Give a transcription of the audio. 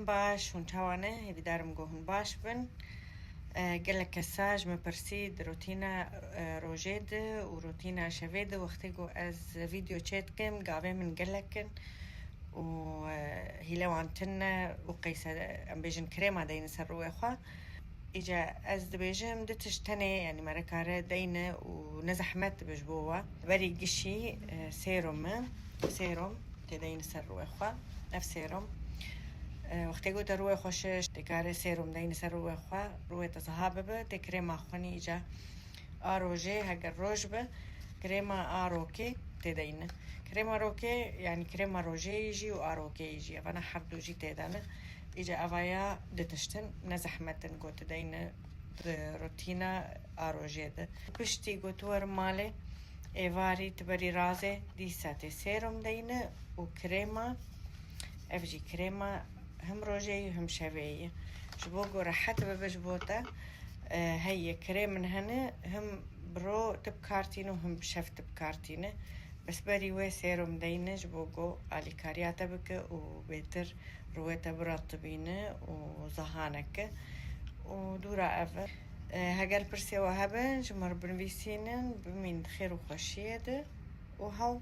باش ونتوانا هذي دارم جوهن باش بن قلك كساج مبرسيد روتينا روجيد وروتينا شفيد وقتيجو از فيديو تشاتكم قابل من قلكن وهي لو عنتنا وقيسة ام بيجن كريمة دين سروا اخوا إجا از دبيجم دتشتني يعني مركارة دينه ونزحمت بجبوة بري قشي سيروم تدين سروا اخوا نفس سيروم وقتی گو در روی خوشش تکاره سیروم دین سر روی خوا روی تصحابه ته کریم خونی جا آروجه هگر روج به کریم آروکی تدین کریم آروکی یعنی کریم روجه يجي وآروكي يجي فأنا حردو جي تدانه إجا أفايا دتشتن نزحمتن قو تدين روتينا آروجه ده بشتي قو تور مالي إيواري تبري رازه دي ساتي سيروم دينه وكريمة أفجي كريمة هم روجي هم شبيه جبوقو راحت ببجبوتا هي كريم من هنا هم برو تبكارتينو هم شفت بكارتينه بس بري وي سيروم دينه جبوقو آلي كارياتا بك وبيتر رويتا برطبينه وزهانك ودورا أفر هقال برسي وهبن جمر بنفيسينن بمين خير وخشيده وهو